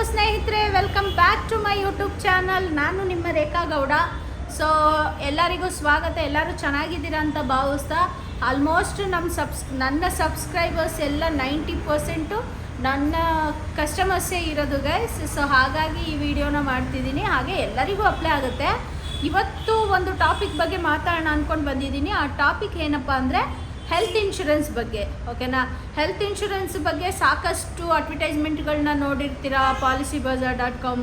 ಸ್ನೇಹಿತರೆ, welcome back to my YouTube channel. ನಾನು ನಿಮ್ಮ ರೇಖಾ ಗೌಡ. ಸೊ ಎಲ್ಲರಿಗೂ ಸ್ವಾಗತ. ಎಲ್ಲರೂ ಚೆನ್ನಾಗಿದ್ದೀರಾ ಅಂತ ಭಾವಿಸ್ತಾ, ಆಲ್ಮೋಸ್ಟ್ ನನ್ನ ಸಬ್ಸ್ಕ್ರೈಬರ್ಸ್ ಎಲ್ಲ 90% ನನ್ನ ಕಸ್ಟಮರ್ಸೇ ಇರೋದು ಗೈಸ್. ಸೊ ಹಾಗಾಗಿ ಈ ವಿಡಿಯೋನ ಮಾಡ್ತಿದ್ದೀನಿ, ಹಾಗೆ ಎಲ್ಲರಿಗೂ ಅಪ್ಲೈ ಆಗುತ್ತೆ. ಇವತ್ತು ಒಂದು ಟಾಪಿಕ್ ಬಗ್ಗೆ ಮಾತಾಡೋಣ ಅಂದ್ಕೊಂಡು ಬಂದಿದ್ದೀನಿ. ಆ ಟಾಪಿಕ್ ಏನಪ್ಪ ಅಂದರೆ ಹೆಲ್ತ್ ಇನ್ಶೂರೆನ್ಸ್ ಬಗ್ಗೆ. ಓಕೆನಾ? ಹೆಲ್ತ್ ಇನ್ಶೂರೆನ್ಸ್ ಬಗ್ಗೆ ಸಾಕಷ್ಟು ಅಡ್ವರ್ಟೈಸ್ಮೆಂಟ್ಗಳನ್ನ ನೋಡಿರ್ತೀರಾ. PolicyBazaar.com,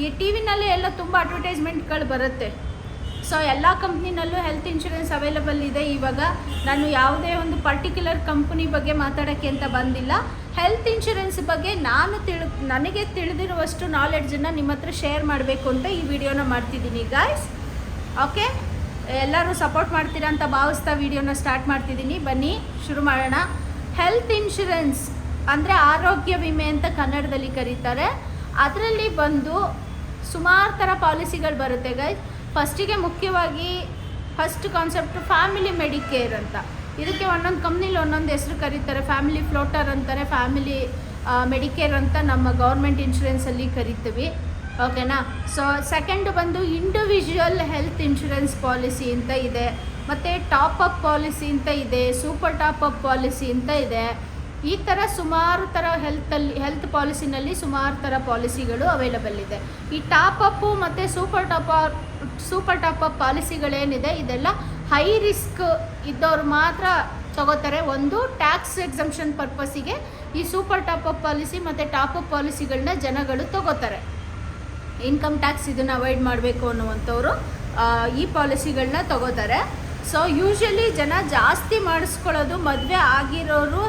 ಈ ಟಿ ವಿನಲ್ಲಿ ಎಲ್ಲ ತುಂಬ ಅಡ್ವರ್ಟೈಸ್ಮೆಂಟ್ಗಳು ಬರುತ್ತೆ. ಸೊ ಎಲ್ಲ ಕಂಪ್ನಿನಲ್ಲೂ ಹೆಲ್ತ್ ಇನ್ಶೂರೆನ್ಸ್ ಅವೈಲಬಲ್ ಇದೆ. ಇವಾಗ ನಾನು ಯಾವುದೇ ಒಂದು ಪರ್ಟಿಕ್ಯುಲರ್ ಕಂಪ್ನಿ ಬಗ್ಗೆ ಮಾತಾಡೋಕ್ಕೆ ಅಂತ ಬಂದಿಲ್ಲ. ಹೆಲ್ತ್ ಇನ್ಶೂರೆನ್ಸ್ ಬಗ್ಗೆ ನನಗೆ ತಿಳಿದಿರುವಷ್ಟು ನಾಲೆಡ್ಜನ್ನು ನಿಮ್ಮ ಹತ್ರ ಶೇರ್ ಮಾಡಬೇಕು ಅಂತ ಈ ವಿಡಿಯೋನ ಮಾಡ್ತಿದ್ದೀನಿ ಗಾಯ್ಸ್. ಓಕೆ, ಎಲ್ಲರೂ ಸಪೋರ್ಟ್ ಮಾಡ್ತೀರಾ ಅಂತ ಭಾವಿಸ್ತಾ ವಿಡಿಯೋನ ಸ್ಟಾರ್ಟ್ ಮಾಡ್ತಿದ್ದೀನಿ. ಬನ್ನಿ ಶುರು ಮಾಡೋಣ. ಹೆಲ್ತ್ ಇನ್ಶೂರೆನ್ಸ್ ಅಂದರೆ ಆರೋಗ್ಯ ವಿಮೆ ಅಂತ ಕನ್ನಡದಲ್ಲಿ ಕರೀತಾರೆ. ಅದರಲ್ಲಿ ಬಂದು ಸುಮಾರು ಥರ ಪಾಲಿಸಿಗಳು ಬರುತ್ತೆ ಗೈಸ್. ಫಸ್ಟಿಗೆ ಮುಖ್ಯವಾಗಿ ಫಸ್ಟ್ ಕಾನ್ಸೆಪ್ಟ್ ಫ್ಯಾಮಿಲಿ ಮೆಡಿಕೇರ್ ಅಂತ. ಇದಕ್ಕೆ ಒಂದೊಂದು ಕಂಪ್ನಿಲಿ ಒಂದೊಂದು ಹೆಸರು ಕರೀತಾರೆ. ಫ್ಯಾಮಿಲಿ ಫ್ಲೋಟರ್ ಅಂತಾರೆ, ಫ್ಯಾಮಿಲಿ ಮೆಡಿಕೇರ್ ಅಂತ ನಮ್ಮ ಗೌರ್ಮೆಂಟ್ ಇನ್ಶೂರೆನ್ಸಲ್ಲಿ ಕರಿತೀವಿ. ಓಕೆನಾ? ಸೊ ಸೆಕೆಂಡ್ ಬಂದು ಇಂಡಿವಿಜುವಲ್ ಹೆಲ್ತ್ ಇನ್ಶೂರೆನ್ಸ್ ಪಾಲಿಸಿ ಅಂತ ಇದೆ, ಮತ್ತು ಟಾಪ್ ಅಪ್ ಪಾಲಿಸಿ ಅಂತ ಇದೆ, ಸೂಪರ್ ಟಾಪ್ ಅಪ್ ಪಾಲಿಸಿ ಅಂತ ಇದೆ. ಈ ಥರ ಸುಮಾರು ಥರ ಹೆಲ್ತ್ ಪಾಲಿಸಿನಲ್ಲಿ ಸುಮಾರು ಥರ ಪಾಲಿಸಿಗಳು ಅವೈಲಬಲ್ ಇದೆ. ಈ ಟಾಪ್ ಅಪ್ಪು ಮತ್ತು ಸೂಪರ್ ಟಾಪ್ ಅಪ್ ಪಾಲಿಸಿಗಳೇನಿದೆ ಇದೆಲ್ಲ ಹೈ ರಿಸ್ಕ್ ಇದ್ದವ್ರು ಮಾತ್ರ ತಗೋತಾರೆ. ಒಂದು ಟ್ಯಾಕ್ಸ್ ಎಕ್ಸಂಪ್ಷನ್ ಪರ್ಪಸ್ಸಿಗೆ ಈ ಸೂಪರ್ ಟಾಪ್ ಅಪ್ ಪಾಲಿಸಿ ಮತ್ತು ಟಾಪ್ ಅಪ್ ಪಾಲಿಸಿಗಳನ್ನ ಜನಗಳು ತಗೋತಾರೆ. ಇನ್ಕಮ್ ಟ್ಯಾಕ್ಸ್ ಇದನ್ನು ಅವಾಯ್ಡ್ ಮಾಡಬೇಕು ಅನ್ನುವಂಥವ್ರು ಈ ಪಾಲಿಸಿಗಳನ್ನ ತಗೋತಾರೆ. ಸೊ ಯೂಶ್ವಲಿ ಜನ ಜಾಸ್ತಿ ಮಾಡಿಸ್ಕೊಳ್ಳೋದು ಮದುವೆ ಆಗಿರೋರು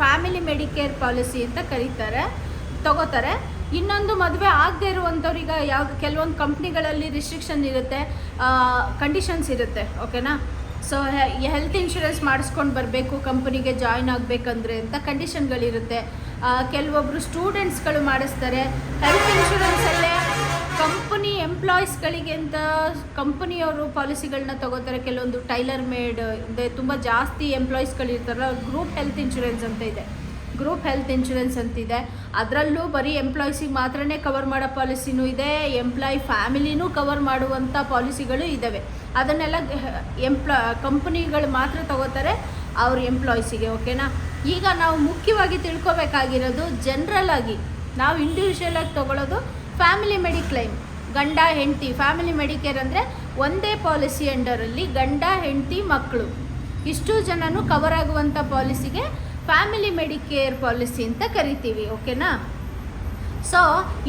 ಫ್ಯಾಮಿಲಿ ಮೆಡಿಕೇರ್ ಪಾಲಿಸಿ ಅಂತ ತಗೋತಾರೆ. ಇನ್ನೊಂದು ಮದುವೆ ಆಗದೆ ಇರುವಂಥವ್ರಿಗೆ ಕೆಲವೊಂದು ಕಂಪ್ನಿಗಳಲ್ಲಿ ರಿಸ್ಟ್ರಿಕ್ಷನ್ ಇರುತ್ತೆ, ಕಂಡೀಷನ್ಸ್ ಇರುತ್ತೆ. ಓಕೆನಾ? ಸೊ ಹೆಲ್ತ್ ಇನ್ಶೂರೆನ್ಸ್ ಮಾಡಿಸ್ಕೊಂಡು ಬರಬೇಕು ಕಂಪನಿಗೆ ಜಾಯ್ನ್ ಆಗಬೇಕಂದ್ರೆ ಅಂತ ಕಂಡೀಷನ್ಗಳಿರುತ್ತೆ. ಕೆಲವೊಬ್ಬರು ಸ್ಟೂಡೆಂಟ್ಸ್ಗಳು ಮಾಡಿಸ್ತಾರೆ. ಹೆಲ್ತ್ ಇನ್ಶೂರೆನ್ಸಲ್ಲೇ ಕಂಪನಿ ಎಂಪ್ಲಾಯೀಸ್ಗಳಿಗೆ ಅಂತ ಕಂಪನಿಯವರು ಪಾಲಿಸಿಗಳನ್ನ ತಗೋತಾರೆ. ಕೆಲವೊಂದು ಟೈಲರ್ ಮೇಡ್ ಇದೆ, ತುಂಬ ಜಾಸ್ತಿ ಎಂಪ್ಲಾಯೀಸ್ಗಳಿರ್ತಾರಲ್ಲ, ಗ್ರೂಪ್ ಹೆಲ್ತ್ ಇನ್ಶೂರೆನ್ಸ್ ಅಂತ ಇದೆ. ಗ್ರೂಪ್ ಹೆಲ್ತ್ ಇನ್ಶೂರೆನ್ಸ್ ಅಂತಿದೆ. ಅದರಲ್ಲೂ ಬರೀ ಎಂಪ್ಲಾಯೀಸಿಗೆ ಮಾತ್ರನೇ ಕವರ್ ಮಾಡೋ ಪಾಲಿಸಿನೂ ಇದೆ, ಎಂಪ್ಲಾಯಿ ಫ್ಯಾಮಿಲಿನೂ ಕವರ್ ಮಾಡುವಂಥ ಪಾಲಿಸಿಗಳು ಇದ್ದಾವೆ. ಅದನ್ನೆಲ್ಲ ಕಂಪನಿಗಳು ಮಾತ್ರ ತಗೋತಾರೆ ಅವ್ರ ಎಂಪ್ಲಾಯೀಸಿಗೆ. ಓಕೆನಾ? ಈಗ ನಾವು ಮುಖ್ಯವಾಗಿ ತಿಳ್ಕೊಬೇಕಾಗಿರೋದು, ಜನರಲ್ ಆಗಿ ನಾವು ಇಂಡಿವಿಜುವಲ್ ಆಗಿ ತೊಗೊಳ್ಳೋದು ಫ್ಯಾಮಿಲಿ ಮೆಡಿಕ್ಲೈಮ್. ಗಂಡ ಹೆಂಡತಿ ಫ್ಯಾಮಿಲಿ ಮೆಡಿಕೇರ್ ಅಂದರೆ ಒಂದೇ ಪಾಲಿಸಿ ಅಂಡರಲ್ಲಿ ಗಂಡ ಹೆಂಡತಿ ಮಕ್ಕಳು ಇಷ್ಟು ಜನನೂ ಕವರ್ ಆಗುವಂಥ ಪಾಲಿಸಿಗೆ ಫ್ಯಾಮಿಲಿ ಮೆಡಿಕೇರ್ ಪಾಲಿಸಿ ಅಂತ ಕರಿತೀವಿ. ಓಕೆನಾ? ಸೊ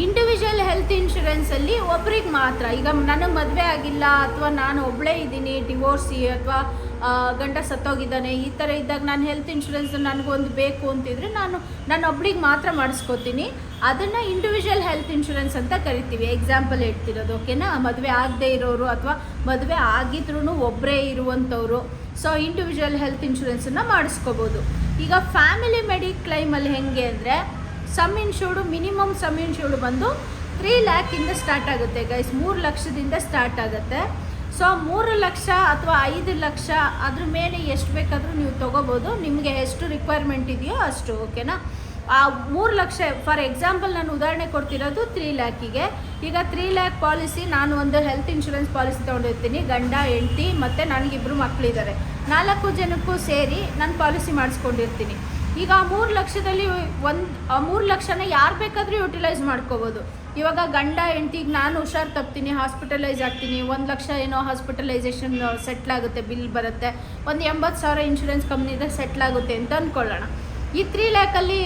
ಇಂಡಿವಿಜುವಲ್ ಹೆಲ್ತ್ ಇನ್ಶೂರೆನ್ಸಲ್ಲಿ ಒಬ್ರಿಗೆ ಮಾತ್ರ, ಈಗ ನನಗೆ ಮದುವೆ ಆಗಿಲ್ಲ ಅಥವಾ ನಾನು ಒಬ್ಬಳೇ ಇದ್ದೀನಿ, ಡಿವೋರ್ಸಿ ಅಥವಾ ಗಂಡ ಸತ್ತೋಗಿದ್ದಾನೆ, ಈ ಥರ ಇದ್ದಾಗ ನಾನು ಹೆಲ್ತ್ ಇನ್ಶೂರೆನ್ಸ್ ನನಗೊಂದು ಬೇಕು ಅಂತಿದ್ರೆ ನಾನು ಒಬ್ಳಿಗೆ ಮಾತ್ರ ಮಾಡಿಸ್ಕೋತೀನಿ. ಅದನ್ನು ಇಂಡಿವಿಜುವಲ್ ಹೆಲ್ತ್ ಇನ್ಶೂರೆನ್ಸ್ ಅಂತ ಕರಿತೀವಿ. ಎಕ್ಸಾಂಪಲ್ ಹೇಳ್ತಿರೋದು. ಓಕೆನಾ? ಮದುವೆ ಆಗದೆ ಇರೋರು ಅಥವಾ ಮದುವೆ ಆಗಿದ್ರೂ ಒಬ್ಬರೇ ಇರುವಂಥವ್ರು ಸೊ ಇಂಡಿವಿಜುವಲ್ ಹೆಲ್ತ್ ಇನ್ಶೂರೆನ್ಸನ್ನು ಮಾಡಿಸ್ಕೋಬೋದು. ಈಗ ಫ್ಯಾಮಿಲಿ ಮೆಡಿಕ್ಲೈಮಲ್ಲಿ ಹೆಂಗೆ ಅಂದರೆ ಮಿನಿಮಮ್ ಸಮ್ ಇನ್ಶೂರ್ಡ್ ಬಂದು 3 ಲ್ಯಾಕಿಂದ ಸ್ಟಾರ್ಟ್ ಆಗುತ್ತೆ ಗೈಸ್. 3 ಲಕ್ಷದಿಂದ ಸ್ಟಾರ್ಟ್ ಆಗುತ್ತೆ. ಸೊ 3 ಲಕ್ಷ ಅಥವಾ 5 ಲಕ್ಷ ಅದ್ರ ಮೇಲೆ ಎಷ್ಟು ಬೇಕಾದರೂ ನೀವು ತೊಗೋಬೋದು, ನಿಮಗೆ ಎಷ್ಟು ರಿಕ್ವೈರ್ಮೆಂಟ್ ಇದೆಯೋ ಅಷ್ಟು. ಓಕೆನಾ? ಆ 3 ಲಕ್ಷ ಫಾರ್ ಎಕ್ಸಾಂಪಲ್ ನಾನು ಉದಾಹರಣೆ ಕೊಡ್ತಿರೋದು 3 ಲ್ಯಾಕಿಗೆ. ಈಗ 3 ಲ್ಯಾಕ್ ಪಾಲಿಸಿ, ನಾನು ಒಂದು ಹೆಲ್ತ್ ಇನ್ಶೂರೆನ್ಸ್ ಪಾಲಿಸಿ ತೊಗೊಂಡಿರ್ತೀನಿ. ಗಂಡ ಹೆಂಡತಿ ಮತ್ತು ನನಗಿಬ್ಬರು ಮಕ್ಕಳಿದ್ದಾರೆ. 4 ಜನಕ್ಕೂ ಸೇರಿ ನಾನು ಪಾಲಿಸಿ ಮಾಡಿಸ್ಕೊಂಡಿರ್ತೀನಿ. ಈಗ 3 ಲಕ್ಷದಲ್ಲಿ 3 ಲಕ್ಷನ ಯಾರು ಬೇಕಾದರೂ ಯುಟಿಲೈಸ್ ಮಾಡ್ಕೋಬೋದು. ಇವಾಗ ಗಂಡ ಹೆಂಡ್ತಿಗೆ ನಾನು ಹುಷಾರು ತಪ್ತೀನಿ, ಹಾಸ್ಪಿಟಲೈಸ್ ಆಗ್ತೀನಿ, 1 ಲಕ್ಷ ಏನೋ ಹಾಸ್ಪಿಟಲೈಸೇಷನ್ ಸೆಟ್ಲಾಗುತ್ತೆ, ಬಿಲ್ ಬರುತ್ತೆ, ಒಂದು 80,000 ಇನ್ಶೂರೆನ್ಸ್ ಕಂಪ್ನಿಯಿಂದ ಸೆಟ್ಲಾಗುತ್ತೆ ಅಂತ ಅಂದ್ಕೊಳ್ಳೋಣ. ಈ 3 ಲ್ಯಾಕಲ್ಲಿ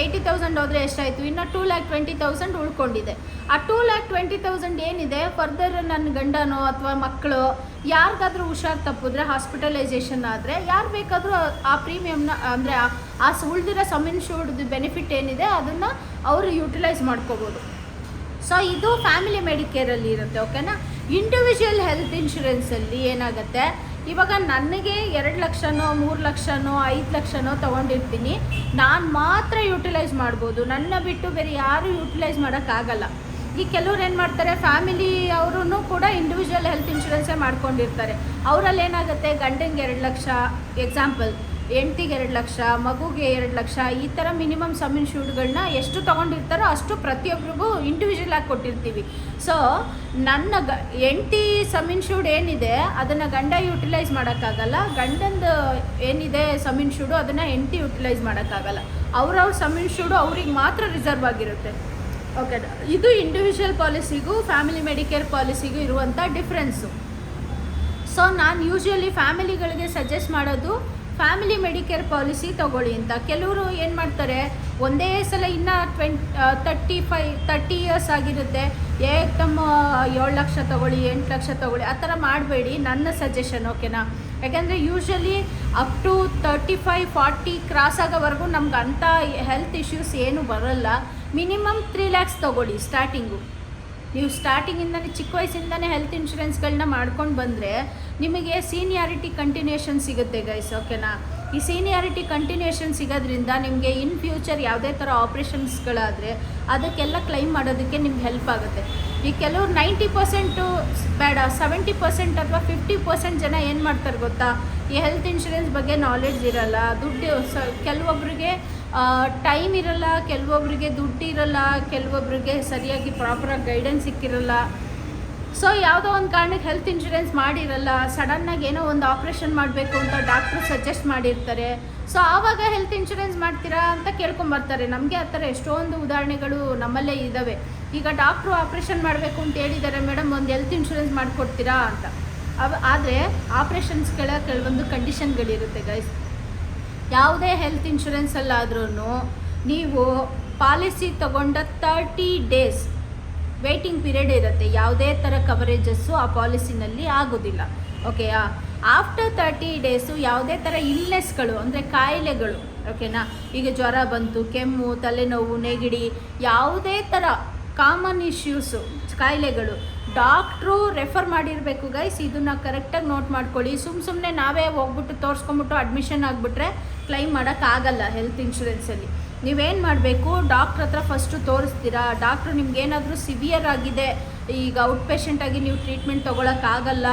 80,000 ಹೋದರೆ ಎಷ್ಟಾಯಿತು? ಇನ್ನು 2,20,000 ಉಳ್ಕೊಂಡಿದೆ. ಆ 2,20,000 ಏನಿದೆ, ಫರ್ದರ್ ನನ್ನ ಗಂಡನೋ ಅಥವಾ ಮಕ್ಕಳು ಯಾರಿಗಾದ್ರೂ ಹುಷಾರು ತಪ್ಪಿದ್ರೆ, ಹಾಸ್ಪಿಟಲೈಸೇಷನ್ ಆದರೆ ಯಾರು ಬೇಕಾದರೂ ಆ ಪ್ರೀಮಿಯಮ್ನ ಅಂದರೆ ಆ ಉಳಿದಿರೋ ಸಮ್ ಇನ್ಶೂರ್ಡ್ ಬೆನಿಫಿಟ್ ಏನಿದೆ ಅದನ್ನು ಅವರು ಯುಟಿಲೈಸ್ ಮಾಡ್ಕೋಬೋದು. ಸೊ ಇದು ಫ್ಯಾಮಿಲಿ ಮೆಡಿಕೇರಲ್ಲಿ ಇರುತ್ತೆ. ಓಕೆನಾ? ಇಂಡಿವಿಜುವಲ್ ಹೆಲ್ತ್ ಇನ್ಶೂರೆನ್ಸಲ್ಲಿ ಏನಾಗುತ್ತೆ, ಇವಾಗ ನನಗೆ 2 ಲಕ್ಷನೋ 3 ಲಕ್ಷನೋ 5 ಲಕ್ಷನೋ ತೊಗೊಂಡಿರ್ತೀನಿ, ನಾನು ಮಾತ್ರ ಯುಟಿಲೈಸ್ ಮಾಡ್ಬೋದು. ನನ್ನ ಬಿಟ್ಟು ಬೇರೆ ಯಾರು ಯುಟಿಲೈಸ್ ಮಾಡೋಕ್ಕಾಗಲ್ಲ. ಈ ಕೆಲವ್ರು ಏನು ಮಾಡ್ತಾರೆ, ಫ್ಯಾಮಿಲಿ ಅವರು ಕೂಡ ಇಂಡಿವಿಜುವಲ್ ಹೆಲ್ತ್ ಇನ್ಶೂರೆನ್ಸೇ ಮಾಡ್ಕೊಂಡಿರ್ತಾರೆ. ಅವರಲ್ಲಿ ಏನಾಗುತ್ತೆ, ಗಂಡಂಗೆ 2 ಲಕ್ಷ ಎಕ್ಸಾಂಪಲ್ ಹೆಂಡ್ತಿಗೆ 2 ಲಕ್ಷ, ಮಗುಗೆ 2 ಲಕ್ಷ, ಈ ಥರ ಮಿನಿಮಮ್ ಸಮ್ ಇನ್ಶೂರ್ಡ್ಗಳನ್ನ ಎಷ್ಟು ತೊಗೊಂಡಿರ್ತಾರೋ ಅಷ್ಟು ಪ್ರತಿಯೊಬ್ಬರಿಗೂ ಇಂಡಿವಿಜುವಲ್ ಆಗಿ ಕೊಟ್ಟಿರ್ತೀವಿ. ಸೊ ನನ್ನ ಹೆಂಡ್ತಿ ಸಮ್ ಇನ್ಶೂರ್ಡ್ ಏನಿದೆ ಅದನ್ನು ಗಂಡ ಯೂಟಿಲೈಸ್ ಮಾಡೋಕ್ಕಾಗಲ್ಲ, ಗಂಡಂದು ಏನಿದೆ ಸಮ್ ಇನ್ಶೂರ್ಡು ಅದನ್ನು ಹೆಂಡ್ತಿ ಯೂಟಿಲೈಸ್ ಮಾಡೋಕ್ಕಾಗಲ್ಲ. ಅವ್ರವ್ರ ಸಮ್ ಇನ್ಶೂರ್ಡು ಅವ್ರಿಗೆ ಮಾತ್ರ ರಿಸರ್ವ್ ಆಗಿರುತ್ತೆ. ಓಕೆ, ಇದು ಇಂಡಿವಿಜುವಲ್ ಪಾಲಿಸಿಗೂ ಫ್ಯಾಮಿಲಿ ಮೆಡಿಕೇರ್ ಪಾಲಿಸಿಗೂ ಇರುವಂಥ ಡಿಫ್ರೆನ್ಸು. ಸೊ ನಾನು ಯೂಶ್ವಲಿ ಫ್ಯಾಮಿಲಿಗಳಿಗೆ ಸಜೆಸ್ಟ್ ಮಾಡೋದು ಫ್ಯಾಮಿಲಿ ಮೆಡಿಕೇರ್ ಪಾಲಿಸಿ ತೊಗೊಳ್ಳಿ ಅಂತ. ಕೆಲವರು ಏನು ಮಾಡ್ತಾರೆ, ಒಂದೇ ಸಲ ಇನ್ನೂ 30 ಇಯರ್ಸ್ ಆಗಿರುತ್ತೆ, ತಮ್ಮ 7 ಲಕ್ಷ ತೊಗೊಳ್ಳಿ, 8 ಲಕ್ಷ ತೊಗೊಳ್ಳಿ, ಆ ಥರ ಮಾಡಬೇಡಿ, ನನ್ನ ಸಜೆಷನ್. ಓಕೆನಾ? ಯಾಕೆಂದರೆ ಯೂಶ್ವಲಿ ಅಪ್ ಟು 35-40 ಕ್ರಾಸ್ ಆಗೋವರೆಗೂ ನಮ್ಗೆ ಅಂಥ ಹೆಲ್ತ್ ಇಶ್ಯೂಸ್ ಏನು ಬರೋಲ್ಲ. ಮಿನಿಮಮ್ 3 ಲ್ಯಾಕ್ಸ್ ತೊಗೊಳ್ಳಿ ಸ್ಟಾರ್ಟಿಂಗು. ನೀವು ಸ್ಟಾರ್ಟಿಂಗಿಂದನೇ ಚಿಕ್ಕ ವಯಸ್ಸಿಂದನೇ ಹೆಲ್ತ್ ಇನ್ಶೂರೆನ್ಸ್ಗಳನ್ನ ಮಾಡ್ಕೊಂಡು ಬಂದರೆ ನಿಮಗೆ ಸೀನಿಯಾರಿಟಿ ಕಂಟಿನ್ಯೂಷನ್ ಸಿಗುತ್ತೆ ಗೈಸ್. ಓಕೆನಾ? ಈ ಸೀನಿಯಾರಿಟಿ ಕಂಟಿನ್ಯೂಷನ್ ಸಿಗೋದ್ರಿಂದ ನಿಮಗೆ ಇನ್ ಫ್ಯೂಚರ್ ಯಾವುದೇ ಥರ ಆಪ್ರೇಷನ್ಸ್ಗಳಾದರೆ ಅದಕ್ಕೆಲ್ಲ ಕ್ಲೈಮ್ ಮಾಡೋದಕ್ಕೆ ನಿಮ್ಗೆ ಹೆಲ್ಪ್ ಆಗುತ್ತೆ. ಈ ಕೆಲವರು 90% ಬೇಡ 70% ಅಥವಾ 50% ಜನ ಏನು ಮಾಡ್ತಾರೆ ಗೊತ್ತಾ, ಈ ಹೆಲ್ತ್ ಇನ್ಶೂರೆನ್ಸ್ ಬಗ್ಗೆ ನಾಲೆಡ್ಜ್ ಇರಲ್ಲ, ದುಡ್ಡು ಕೆಲವೊಬ್ಬರಿಗೆ ಟೈಮ್ ಇರಲ್ಲ, ಕೆಲವೊಬ್ಬರಿಗೆ ದುಡ್ಡು ಇರಲ್ಲ, ಕೆಲವೊಬ್ಬರಿಗೆ ಸರಿಯಾಗಿ ಪ್ರಾಪರಾಗಿ ಗೈಡೆನ್ಸ್ ಸಿಕ್ಕಿರಲ್ಲ. ಸೊ ಯಾವುದೋ ಒಂದು ಕಾರಣಕ್ಕೆ ಹೆಲ್ತ್ ಇನ್ಶೂರೆನ್ಸ್ ಮಾಡಿರಲ್ಲ, ಸಡನ್ನಾಗಿ ಏನೋ ಒಂದು ಆಪ್ರೇಷನ್ ಮಾಡಬೇಕು ಅಂತ ಡಾಕ್ಟ್ರು ಸಜೆಸ್ಟ್ ಮಾಡಿರ್ತಾರೆ. ಸೊ ಆವಾಗ ಹೆಲ್ತ್ ಇನ್ಶೂರೆನ್ಸ್ ಮಾಡ್ತೀರಾ ಅಂತ ಕೇಳ್ಕೊಂಬರ್ತಾರೆ. ನಮಗೆ ಆ ಥರ ಎಷ್ಟೊಂದು ಉದಾಹರಣೆಗಳು ನಮ್ಮಲ್ಲೇ ಇದ್ದಾವೆ. ಈಗ ಡಾಕ್ಟ್ರು ಆಪ್ರೇಷನ್ ಮಾಡಬೇಕು ಅಂತ ಹೇಳಿದ್ದಾರೆ, ಮೇಡಮ್ ಒಂದು ಹೆಲ್ತ್ ಇನ್ಶೂರೆನ್ಸ್ ಮಾಡಿಕೊಡ್ತೀರಾ ಅಂತ. ಆದರೆ ಆಪ್ರೇಷನ್ಸ್ಗಳ ಕೆಲವೊಂದು ಕಂಡೀಷನ್ಗಳಿರುತ್ತೆ ಗೈಸ್. ಯಾವುದೇ ಹೆಲ್ತ್ ಇನ್ಶೂರೆನ್ಸಲ್ಲಾದ್ರೂ ನೀವು ಪಾಲಿಸಿ ತೊಗೊಂಡ 30 ಡೇಸ್ ವೇಟಿಂಗ್ ಪೀರಿಯಡ್ ಇರುತ್ತೆ. ಯಾವುದೇ ಥರ ಕವರೇಜಸ್ಸು ಆ ಪಾಲಿಸಿನಲ್ಲಿ ಆಗೋದಿಲ್ಲ. ಓಕೆಯಾ? ಆಫ್ಟರ್ 30 ಡೇಸು ಯಾವುದೇ ಥರ ಇಲ್ನೆಸ್ಗಳು ಅಂದರೆ ಕಾಯಿಲೆಗಳು, ಓಕೆನಾ, ಈಗ ಜ್ವರ ಬಂತು, ಕೆಮ್ಮು, ತಲೆನೋವು, ನೆಗಡಿ, ಯಾವುದೇ ಥರ ಕಾಮನ್ ಇಶ್ಯೂಸು ಕಾಯಿಲೆಗಳು ಡಾಕ್ಟ್ರು ರೆಫರ್ ಮಾಡಿರಬೇಕು ಗೈಸ್. ಇದನ್ನು ಕರೆಕ್ಟಾಗಿ ನೋಟ್ ಮಾಡ್ಕೊಳ್ಳಿ. ಸುಮ್ಮನೆ ನಾವೇ ಹೋಗ್ಬಿಟ್ಟು ತೋರಿಸ್ಕೊಂಬಿಟ್ಟು ಅಡ್ಮಿಷನ್ ಆಗಿಬಿಟ್ರೆ ಕ್ಲೈಮ್ ಮಾಡೋಕ್ಕಾಗಲ್ಲ ಹೆಲ್ತ್ ಇನ್ಶೂರೆನ್ಸಲ್ಲಿ. ನೀವೇನು ಮಾಡಬೇಕು, ಡಾಕ್ಟ್ರ್ ಹತ್ರ ಫಸ್ಟು ತೋರಿಸ್ತೀರಾ. ಡಾಕ್ಟ್ರು ನಿಮ್ಗೇನಾದರೂ ಸಿವಿಯರ್ ಆಗಿದೆ, ಈಗ ಔಟ್ ಪೇಷೆಂಟಾಗಿ ನೀವು ಟ್ರೀಟ್ಮೆಂಟ್ ತೊಗೊಳಕ್ಕಾಗಲ್ಲ,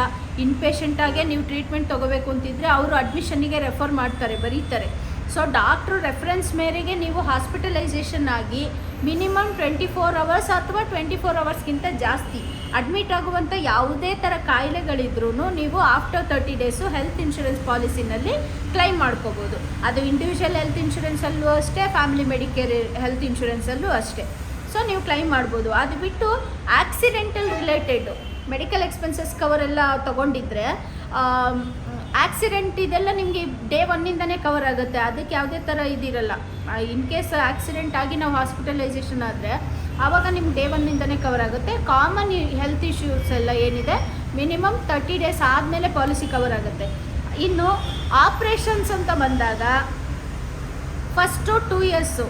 ಇನ್ ಪೇಷೆಂಟಾಗೆ ನೀವು ಟ್ರೀಟ್ಮೆಂಟ್ ತೊಗೋಬೇಕು ಅಂತಿದ್ರೆ ಅವರು ಅಡ್ಮಿಷನ್ನಿಗೆ ರೆಫರ್ ಮಾಡ್ತಾರೆ, ಬರೀತಾರೆ. ಸೊ ಡಾಕ್ಟ್ರು ರೆಫರೆನ್ಸ್ ಮೇರೆಗೆ ನೀವು ಹಾಸ್ಪಿಟಲೈಸೇಷನ್ ಆಗಿ ಮಿನಿಮಮ್ 24 ಅವರ್ಸ್ ಅಥವಾ 24 ಅವರ್ಸ್ಗಿಂತ ಜಾಸ್ತಿ ಅಡ್ಮಿಟ್ ಆಗುವಂಥ ಯಾವುದೇ ಥರ ಕಾಯಿಲೆಗಳಿದ್ರೂ ನೀವು ಆಫ್ಟರ್ 30 ಡೇಸು ಹೆಲ್ತ್ ಇನ್ಶೂರೆನ್ಸ್ ಪಾಲಿಸಿನಲ್ಲಿ ಕ್ಲೈಮ್ ಮಾಡ್ಕೋಬೋದು. ಅದು ಇಂಡಿವಿಜುವಲ್ ಹೆಲ್ತ್ ಇನ್ಶೂರೆನ್ಸಲ್ಲೂ ಅಷ್ಟೇ, ಫ್ಯಾಮಿಲಿ ಮೆಡಿಕೇರ್ ಹೆಲ್ತ್ ಇನ್ಶೂರೆನ್ಸಲ್ಲೂ ಅಷ್ಟೇ. ಸೊ ನೀವು ಕ್ಲೈಮ್ ಮಾಡ್ಬೋದು. ಅದು ಬಿಟ್ಟು accidental related medical expenses cover ಎಲ್ಲ ತೊಗೊಂಡಿದ್ರೆ ಆಕ್ಸಿಡೆಂಟ್ ಇದೆಲ್ಲ ನಿಮಗೆ ಡೇ 1ಇಂದನೇ ಕವರ್ ಆಗುತ್ತೆ. ಅದಕ್ಕೆ ಯಾವುದೇ ಥರ ಇದಿರಲ್ಲ. ಇನ್ ಕೇಸ್ ಆಕ್ಸಿಡೆಂಟ್ ಆಗಿ ನಾವು ಹಾಸ್ಪಿಟಲೈಸೇಷನ್ ಆದರೆ ಆವಾಗ ನಿಮ್ಗೆ ಡೇ 1ಇಂದನೇ ಕವರ್ ಆಗುತ್ತೆ. ಕಾಮನ್ ಹೆಲ್ತ್ ಇಶ್ಯೂಸ್ ಎಲ್ಲ ಏನಿದೆ ಮಿನಿಮಮ್ 30 ಡೇಸ್ ಆದಮೇಲೆ ಪಾಲಿಸಿ ಕವರ್ ಆಗುತ್ತೆ. ಇನ್ನು ಆಪ್ರೇಷನ್ಸ್ ಅಂತ ಬಂದಾಗ ಫಸ್ಟು 2 ಇಯರ್ಸು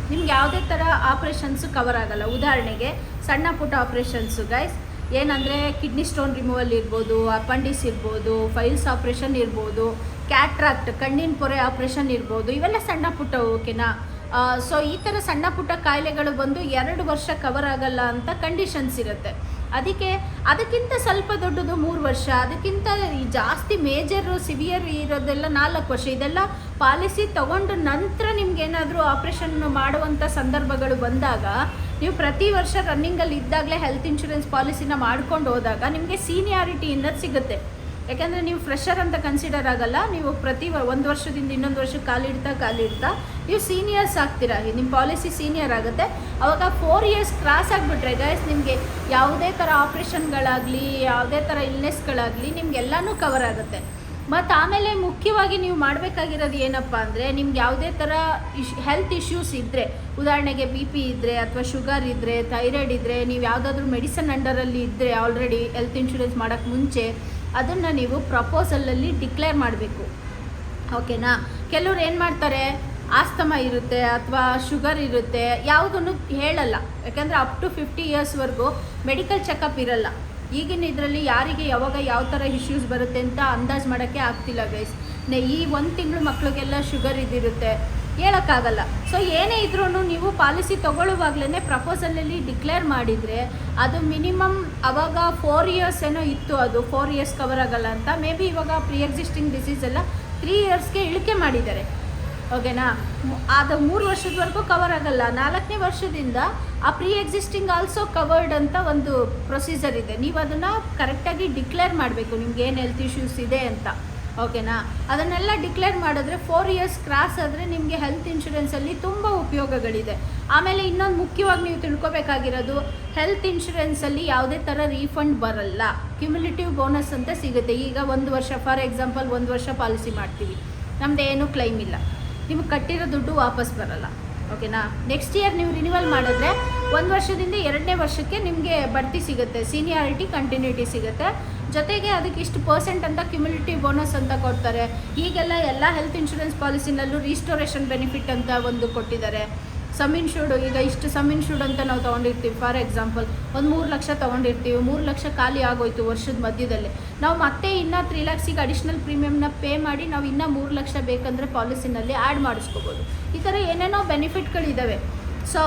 ನಿಮ್ಗೆ ಯಾವುದೇ ಥರ ಆಪ್ರೇಷನ್ಸು ಕವರ್ ಆಗೋಲ್ಲ. ಉದಾಹರಣೆಗೆ ಸಣ್ಣ ಪುಟ್ಟ ಆಪ್ರೇಷನ್ಸು ಗೈಸ್, ಏನಂದರೆ ಕಿಡ್ನಿ ಸ್ಟೋನ್ ರಿಮೂವಲ್ ಇರ್ಬೋದು, ಅಪೆಂಡಿಸ್ ಇರ್ಬೋದು, ಫೈಲ್ಸ್ ಆಪ್ರೇಷನ್ ಇರ್ಬೋದು, ಕ್ಯಾಟ್ರಾಕ್ಟ್ ಕಣ್ಣಿನ ಪೊರೆ ಆಪ್ರೇಷನ್ ಇರ್ಬೋದು, ಇವೆಲ್ಲ ಸಣ್ಣ ಪುಟ್ಟ. ಓಕೆನಾ? ಸೊ ಈ ಥರ ಸಣ್ಣ ಪುಟ್ಟ ಕಾಯಿಲೆಗಳು ಬಂದು 2 ವರ್ಷ ಕವರ್ ಆಗಲ್ಲ ಅಂತ ಕಂಡೀಷನ್ಸ್ ಇರುತ್ತೆ. ಅದಕ್ಕಿಂತ ಸ್ವಲ್ಪ ದೊಡ್ಡದು 3 ವರ್ಷ, ಅದಕ್ಕಿಂತ ಜಾಸ್ತಿ ಮೇಜರು ಸಿವಿಯರ್ ಇರೋದೆಲ್ಲ 4 ವರ್ಷ. ಇದೆಲ್ಲ ಪಾಲಿಸಿ ತೊಗೊಂಡ ನಂತರ ನಿಮ್ಗೇನಾದರೂ ಆಪ್ರೇಷನ್ ಮಾಡುವಂಥ ಸಂದರ್ಭಗಳು ಬಂದಾಗ ನೀವು ಪ್ರತಿ ವರ್ಷ ರನ್ನಿಂಗಲ್ಲಿ ಇದ್ದಾಗಲೇ ಹೆಲ್ತ್ ಇನ್ಶೂರೆನ್ಸ್ ಪಾಲಿಸಿನ ಮಾಡ್ಕೊಂಡು ಹೋದಾಗ ನಿಮಗೆ ಸೀನಿಯಾರಿಟಿ ಇನ್ನದು ಸಿಗುತ್ತೆ. ಯಾಕೆಂದರೆ ನೀವು ಫ್ರೆಷರ್ ಅಂತ ಕನ್ಸಿಡರ್ ಆಗಲ್ಲ. ನೀವು ಪ್ರತಿ 1 ವರ್ಷದಿಂದ ಇನ್ನೊಂದು ವರ್ಷಕ್ಕೆ ಕಾಲಿಡ್ತಾ ನೀವು ಸೀನಿಯರ್ಸ್ ಆಗ್ತೀರಾ. ನಿಮ್ಮ ಪಾಲಿಸಿ ಸೀನಿಯರ್ ಆಗುತ್ತೆ. ಆವಾಗ 4 ಇಯರ್ಸ್ ಕ್ರಾಸ್ ಆಗಿಬಿಟ್ರೆ ಗೈಸ್ ನಿಮಗೆ ಯಾವುದೇ ಥರ ಆಪ್ರೇಷನ್ಗಳಾಗಲಿ ಯಾವುದೇ ಥರ ಇಲ್ನೆಸ್ಗಳಾಗಲಿ ನಿಮಗೆಲ್ಲನೂ ಕವರ್ ಆಗುತ್ತೆ. ಮತ್ತು ಆಮೇಲೆ ಮುಖ್ಯವಾಗಿ ನೀವು ಮಾಡಬೇಕಾಗಿರೋದು ಏನಪ್ಪ ಅಂದರೆ, ನಿಮ್ಗೆ ಯಾವುದೇ ಥರ ಹೆಲ್ತ್ ಇಶ್ಯೂಸ್ ಇದ್ದರೆ, ಉದಾಹರಣೆಗೆ BP ಇದ್ದರೆ ಅಥವಾ ಶುಗರ್ ಇದ್ದರೆ, ಥೈರಾಯ್ಡ್ ಇದ್ದರೆ, ನೀವು ಯಾವುದಾದ್ರೂ ಮೆಡಿಸನ್ ಅಂಡರಲ್ಲಿ ಇದ್ದರೆ ಆಲ್ರೆಡಿ ಹೆಲ್ತ್ ಇನ್ಶೂರೆನ್ಸ್ ಮಾಡೋಕ್ಕೆ ಮುಂಚೆ ಅದನ್ನು ನೀವು ಪ್ರಪೋಸಲಲ್ಲಿ ಡಿಕ್ಲೇರ್ ಮಾಡಬೇಕು. ಓಕೆನಾ? ಕೆಲವ್ರು ಏನು ಮಾಡ್ತಾರೆ, ಆಸ್ತಮಾ ಇರುತ್ತೆ ಅಥವಾ ಶುಗರ್ ಇರುತ್ತೆ, ಯಾವುದನ್ನು ಹೇಳಲ್ಲ. ಯಾಕೆಂದರೆ ಅಪ್ ಟು 50 ಇಯರ್ಸ್ವರೆಗೂ ಮೆಡಿಕಲ್ ಚೆಕಪ್ ಇರಲ್ಲ. ಈಗಿನ ಇದರಲ್ಲಿ ಯಾರಿಗೆ ಯಾವಾಗ ಯಾವ ಥರ ಇಶ್ಯೂಸ್ ಬರುತ್ತೆ ಅಂತ ಅಂದಾಜು ಮಾಡೋಕ್ಕೆ ಆಗ್ತಿಲ್ಲ ಗೈಸ್. ಈ 1 ತಿಂಗಳು ಮಕ್ಕಳಿಗೆಲ್ಲ ಶುಗರ್ ಇದಿರುತ್ತೆ, ಹೇಳೋಕ್ಕಾಗಲ್ಲ. ಸೊ ಏನೇ ಇದ್ರೂ ನೀವು ಪಾಲಿಸಿ ತೊಗೊಳ್ಳುವಾಗಲೇ ಪ್ರಪೋಸಲಲ್ಲಿ ಡಿಕ್ಲೇರ್ ಮಾಡಿದರೆ ಅದು ಮಿನಿಮಮ್ ಆವಾಗ 4 ಇಯರ್ಸ್ ಏನೋ ಇತ್ತು, ಅದು 4 ಇಯರ್ಸ್ ಕವರ್ ಆಗಲ್ಲ ಅಂತ. ಮೇ ಬಿ ಇವಾಗ ಪ್ರೀ ಎಕ್ಸಿಸ್ಟಿಂಗ್ ಡಿಸೀಸ್ ಎಲ್ಲ 3 ಇಯರ್ಸ್ಗೆ ಇಳಿಕೆ ಮಾಡಿದ್ದಾರೆ. ಓಕೆನಾ? ಅದು 3 ವರ್ಷದವರೆಗೂ ಕವರ್ ಆಗಲ್ಲ. 4ನೇ ವರ್ಷದಿಂದ ಆ ಪ್ರೀ ಎಕ್ಸಿಸ್ಟಿಂಗ್ ಆಲ್ಸೋ ಕವರ್ಡ್ ಅಂತ ಒಂದು ಪ್ರೊಸೀಜರ್ ಇದೆ. ನೀವು ಅದನ್ನು ಕರೆಕ್ಟಾಗಿ ಡಿಕ್ಲೇರ್ ಮಾಡಬೇಕು, ನಿಮ್ಗೆ ಏನು ಹೆಲ್ತ್ ಇಶ್ಯೂಸ್ ಇದೆ ಅಂತ. ಓಕೆನಾ? ಅದನ್ನೆಲ್ಲ ಡಿಕ್ಲೇರ್ ಮಾಡಿದ್ರೆ 4 ಇಯರ್ಸ್ ಕ್ರಾಸ್ ಆದರೆ ನಿಮಗೆ ಹೆಲ್ತ್ ಇನ್ಶೂರೆನ್ಸಲ್ಲಿ ತುಂಬ ಉಪಯೋಗಗಳಿದೆ. ಆಮೇಲೆ ಇನ್ನೊಂದು ಮುಖ್ಯವಾಗಿ ನೀವು ತಿಳ್ಕೊಬೇಕಾಗಿರೋದು, ಹೆಲ್ತ್ ಇನ್ಶೂರೆನ್ಸಲ್ಲಿ ಯಾವುದೇ ಥರ ರೀಫಂಡ್ ಬರಲ್ಲ. ಕ್ಯುಮ್ಯುಲೇಟಿವ್ ಬೋನಸ್ ಅಂತ ಸಿಗುತ್ತೆ. ಈಗ 1 ವರ್ಷ, ಫಾರ್ ಎಕ್ಸಾಂಪಲ್ 1 ವರ್ಷ ಪಾಲಿಸಿ ಮಾಡ್ತೀವಿ, ನಮ್ಮದು ಏನೂ ಕ್ಲೈಮ್ ಇಲ್ಲ, ನಿಮಗೆ ಕಟ್ಟಿರೋ ದುಡ್ಡು ವಾಪಸ್ ಬರಲ್ಲ. ಓಕೆನಾ? ನೆಕ್ಸ್ಟ್ ಇಯರ್ ನೀವು ರಿನ್ಯೂವಲ್ ಮಾಡಿದ್ರೆ 1 ವರ್ಷದಿಂದ 2ನೇ ವರ್ಷಕ್ಕೆ ನಿಮಗೆ ಬಡ್ತಿ ಸಿಗುತ್ತೆ, ಸೀನಿಯಾರಿಟಿ ಕಂಟಿನ್ಯೂಟಿ ಸಿಗುತ್ತೆ. ಜೊತೆಗೆ ಅದಕ್ಕೆ ಇಷ್ಟು % ಅಂತ ಕ್ಯುಮ್ಯುಲೇಟಿವ್ ಬೋನಸ್ ಅಂತ ಕೊಡ್ತಾರೆ. ಈಗೆಲ್ಲ ಎಲ್ಲ ಹೆಲ್ತ್ ಇನ್ಶೂರೆನ್ಸ್ ಪಾಲಿಸಿನಲ್ಲೂ ರಿಸ್ಟೋರೇಷನ್ ಬೆನಿಫಿಟ್ ಅಂತ ಒಂದು ಕೊಟ್ಟಿದ್ದಾರೆ. ಸಮ್ ಇನ್ಶೂರ್ಡ್, ಈಗ ಇಷ್ಟು ಸಮ್ ಇನ್ಶೂರ್ಡ್ ಅಂತ ನಾವು ತೊಗೊಂಡಿರ್ತೀವಿ. ಫಾರ್ ಎಕ್ಸಾಂಪಲ್ ಒಂದು 3 ಲಕ್ಷ ತೊಗೊಂಡಿರ್ತೀವಿ, 3 ಲಕ್ಷ ಖಾಲಿ ಆಗೋಯ್ತು ವರ್ಷದ ಮಧ್ಯದಲ್ಲಿ, ನಾವು ಮತ್ತೆ ಇನ್ನೂ 3 ಲ್ಯಾಕ್ಸಿಗೆ ಅಡಿಷ್ನಲ್ ಪ್ರೀಮಿಯಮ್ನ ಪೇ ಮಾಡಿ ನಾವು ಇನ್ನೂ 3 ಲಕ್ಷ ಬೇಕಂದರೆ ಪಾಲಿಸಿನಲ್ಲಿ ಆ್ಯಡ್ ಮಾಡಿಸ್ಕೋಬೋದು. ಈ ಥರ ಏನೇನೋ ಬೆನಿಫಿಟ್ಗಳಿದ್ದಾವೆ. ಸೊ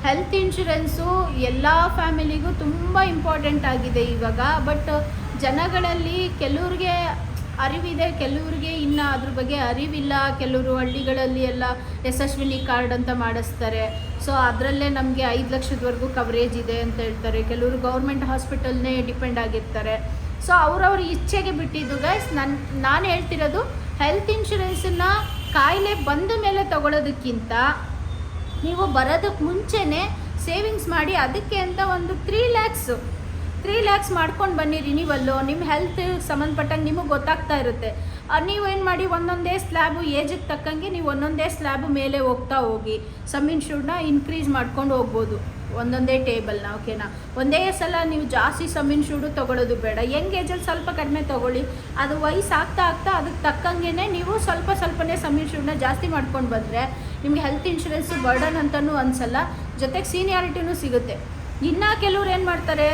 ಹೆಲ್ತ್ ಇನ್ಶೂರೆನ್ಸು ಎಲ್ಲ ಫ್ಯಾಮಿಲಿಗೂ ತುಂಬ ಇಂಪಾರ್ಟೆಂಟ್ ಆಗಿದೆ ಇವಾಗ. ಬಟ್ ಜನಗಳಲ್ಲಿ ಕೆಲವ್ರಿಗೆ ಅರಿವಿದೆ, ಕೆಲವ್ರಿಗೆ ಇನ್ನು ಅದ್ರ ಬಗ್ಗೆ ಅರಿವಿಲ್ಲ. ಕೆಲವರು ಹಳ್ಳಿಗಳಲ್ಲಿ ಎಲ್ಲ ಯಶಸ್ವಿನಿ ಕಾರ್ಡ್ ಅಂತ ಮಾಡಿಸ್ತಾರೆ. ಸೊ ಅದರಲ್ಲೇ ನಮಗೆ 5 ಲಕ್ಷದವರೆಗೂ ಕವರೇಜ್ ಇದೆ ಅಂತ ಹೇಳ್ತಾರೆ. ಕೆಲವರು ಗೌರ್ಮೆಂಟ್ ಹಾಸ್ಪಿಟಲ್ನೇ ಡಿಪೆಂಡ್ ಆಗಿರ್ತಾರೆ. ಸೊ ಅವ್ರವ್ರ ಇಚ್ಛೆಗೆ ಬಿಟ್ಟಿದ್ದು ಗೈಸ್. ನಾನು ಹೇಳ್ತಿರೋದು, ಹೆಲ್ತ್ ಇನ್ಶೂರೆನ್ಸನ್ನು ಕಾಯಿಲೆ ಬಂದ ಮೇಲೆ ತಗೊಳ್ಳೋದಕ್ಕಿಂತ ನೀವು ಬರೋದಕ್ಕೆ ಮುಂಚೆನೇ ಸೇವಿಂಗ್ಸ್ ಮಾಡಿ ಅದಕ್ಕೆ ಅಂತ ಒಂದು 3 ಲ್ಯಾಕ್ಸ್ ಮಾಡ್ಕೊಂಡು ಬನ್ನಿ ರಿನಿವಲ್ಲು. ನಿಮ್ಮ ಹೆಲ್ತ್ ಸಂಬಂಧಪಟ್ಟಂಗೆ ನಿಮಗೆ ಗೊತ್ತಾಗ್ತಾ ಇರುತ್ತೆ. ನೀವೇನು ಮಾಡಿ, ಒಂದೊಂದೇ ಸ್ಲ್ಯಾಬು ಏಜಿಗೆ ತಕ್ಕಂಗೆ ನೀವು ಒಂದೊಂದೇ ಸ್ಲ್ಯಾಬು ಮೇಲೆ ಹೋಗ್ತಾ ಹೋಗಿ ಸಮ್ ಇನ್ಶೂರ್ಡ್ನ ಇನ್ಕ್ರೀಸ್ ಮಾಡ್ಕೊಂಡು ಹೋಗ್ಬೋದು ಒಂದೊಂದೇ ಟೇಬಲ್ನ. ಓಕೆನಾ? ಒಂದೇ ಸಲ ನೀವು ಜಾಸ್ತಿ ಸಮ್ ಇನ್ಶೂರ್ಡು ತೊಗೊಳ್ಳೋದು ಬೇಡ. ಯಂಗ್ ಏಜಲ್ಲಿ ಸ್ವಲ್ಪ ಕಡಿಮೆ ತೊಗೊಳ್ಳಿ. ಅದು ವಯಸ್ಸು ಆಗ್ತಾ ಅದಕ್ಕೆ ತಕ್ಕಂಗೆ ನೀವು ಸ್ವಲ್ಪನೇ ಸಮ್ ಇನ್ಶೂರ್ಡ್ನ ಜಾಸ್ತಿ ಮಾಡ್ಕೊಂಡು ಬಂದರೆ ನಿಮಗೆ ಹೆಲ್ತ್ ಇನ್ಶೂರೆನ್ಸ್ ಬರ್ಡನ್ ಅಂತಲೂ ಅನಿಸಲ್ಲ, ಜೊತೆಗೆ ಸೀನಿಯಾರಿಟಿನೂ ಸಿಗುತ್ತೆ. ಇನ್ನು ಕೆಲವ್ರು ಏನು ಮಾಡ್ತಾರೆ,